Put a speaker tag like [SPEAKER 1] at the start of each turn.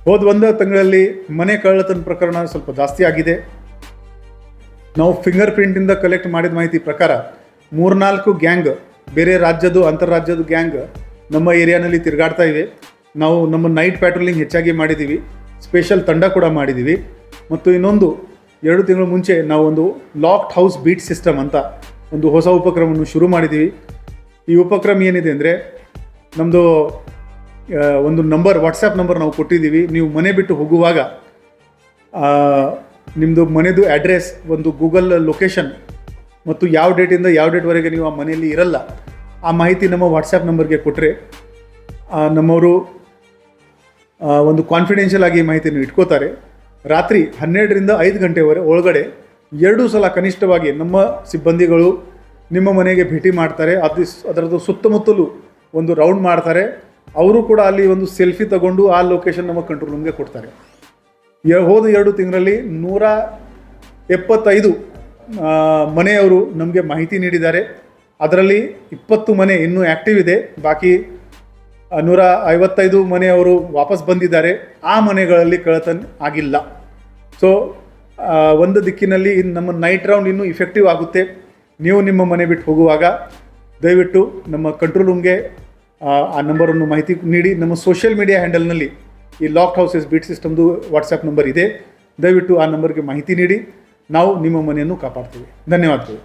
[SPEAKER 1] ಹೋದ ಒಂದು ತಿಂಗಳಲ್ಲಿ ಮನೆ ಕಳ್ಳತನ ಪ್ರಕರಣ ಸ್ವಲ್ಪ ಜಾಸ್ತಿ ಆಗಿದೆ. ನಾವು ಫಿಂಗರ್ ಪ್ರಿಂಟಿಂದ ಕಲೆಕ್ಟ್ ಮಾಡಿದ ಮಾಹಿತಿ ಪ್ರಕಾರ 3-4 ಗ್ಯಾಂಗ್, ಬೇರೆ ರಾಜ್ಯದ ಅಂತರ್ರಾಜ್ಯದ ಗ್ಯಾಂಗ್ ನಮ್ಮ ಏರಿಯಾನಲ್ಲಿ ತಿರುಗಾಡ್ತಾ ಇವೆ. ನಾವು ನಮ್ಮ ನೈಟ್ ಪ್ಯಾಟ್ರೋಲಿಂಗ್ ಹೆಚ್ಚಾಗಿ ಮಾಡಿದ್ದೀವಿ, ಸ್ಪೆಷಲ್ ತಂಡ ಕೂಡ ಮಾಡಿದ್ದೀವಿ. ಮತ್ತು ಇನ್ನೊಂದು 2 ತಿಂಗಳ ಮುಂಚೆ ನಾವು ಒಂದು ಲಾಕ್ಡ್ ಹೌಸ್ ಬೀಟ್ ಸಿಸ್ಟಮ್ ಅಂತ ಒಂದು ಹೊಸ ಉಪಕ್ರಮವನ್ನು ಶುರು ಮಾಡಿದ್ದೀವಿ. ಈ ಉಪಕ್ರಮ ಏನಿದೆ ಅಂದರೆ, ನಮ್ಮದು ಒಂದು ನಂಬರ್, ವಾಟ್ಸಪ್ ನಂಬರ್ ನಾವು ಕೊಟ್ಟಿದ್ದೀವಿ. ನೀವು ಮನೆ ಬಿಟ್ಟು ಹೋಗುವಾಗ ನಿಮ್ಮದು ಮನೆದು ಅಡ್ರೆಸ್, ಒಂದು ಗೂಗಲ್ ಲೊಕೇಶನ್ ಮತ್ತು ಯಾವ ಡೇಟಿಂದ ಯಾವ ಡೇಟ್ವರೆಗೆ ನೀವು ಆ ಮನೆಯಲ್ಲಿ ಇರಲ್ಲ, ಆ ಮಾಹಿತಿ ನಮ್ಮ ವಾಟ್ಸಪ್ ನಂಬರ್ಗೆ ಕೊಟ್ಟರೆ ನಮ್ಮವರು ಒಂದು ಕಾನ್ಫಿಡೆನ್ಷಿಯಲ್ ಆಗಿ ಮಾಹಿತಿಯನ್ನು ಇಟ್ಕೋತಾರೆ. ರಾತ್ರಿ 12ರಿಂದ 5 ಗಂಟೆವರೆಗೆ ಒಳಗಡೆ 2 ಸಲ ಕನಿಷ್ಠವಾಗಿ ನಮ್ಮ ಸಿಬ್ಬಂದಿಗಳು ನಿಮ್ಮ ಮನೆಗೆ ಭೇಟಿ ಮಾಡ್ತಾರೆ. ಅದರದ್ದು ಸುತ್ತಮುತ್ತಲೂ ಒಂದು ರೌಂಡ್ ಮಾಡ್ತಾರೆ. ಅವರು ಕೂಡ ಅಲ್ಲಿ ಒಂದು ಸೆಲ್ಫಿ ತಗೊಂಡು ಆ ಲೊಕೇಶನ್ ನಮ್ಮ ಕಂಟ್ರೋಲ್ ರೂಮ್ಗೆ ಕೊಡ್ತಾರೆ. ಹೋದ 2 ತಿಂಗಳಲ್ಲಿ 175 ಮನೆಯವರು ನಮಗೆ ಮಾಹಿತಿ ನೀಡಿದ್ದಾರೆ. ಅದರಲ್ಲಿ 20 ಮನೆ ಇನ್ನೂ ಆ್ಯಕ್ಟಿವ್ ಇದೆ, ಬಾಕಿ 155 ಮನೆಯವರು ವಾಪಸ್ ಬಂದಿದ್ದಾರೆ. ಆ ಮನೆಗಳಲ್ಲಿ ಕಳ್ಳತನ ಆಗಿಲ್ಲ. ಸೊ ಒಂದು ದಿಕ್ಕಿನಲ್ಲಿ ನಮ್ಮ ನೈಟ್ ರೌಂಡ್ ಇನ್ನೂ ಇಫೆಕ್ಟಿವ್ ಆಗುತ್ತೆ. ನೀವು ನಿಮ್ಮ ಮನೆ ಬಿಟ್ಟು ಹೋಗುವಾಗ ದಯವಿಟ್ಟು ನಮ್ಮ ಕಂಟ್ರೋಲ್ ರೂಮ್ಗೆ ಆ ನಂಬರನ್ನು ಮಾಹಿತಿ ನೀಡಿ. ನಮ್ಮ ಸೋಷಿಯಲ್ ಮೀಡಿಯಾ ಹ್ಯಾಂಡಲ್ನಲ್ಲಿ ಈ ಲಾಕ್ಡ್ ಹೌಸಸ್ ಬೀಟ್ ಸಿಸ್ಟಮ್ದು ವಾಟ್ಸಪ್ ನಂಬರ್ ಇದೆ. ದಯವಿಟ್ಟು ಆ ನಂಬರ್ಗೆ ಮಾಹಿತಿ ನೀಡಿ. ನಾವು ನಿಮ್ಮ ಮನೆಯನ್ನು ಕಾಪಾಡ್ತೀವಿ. ಧನ್ಯವಾದಗಳು.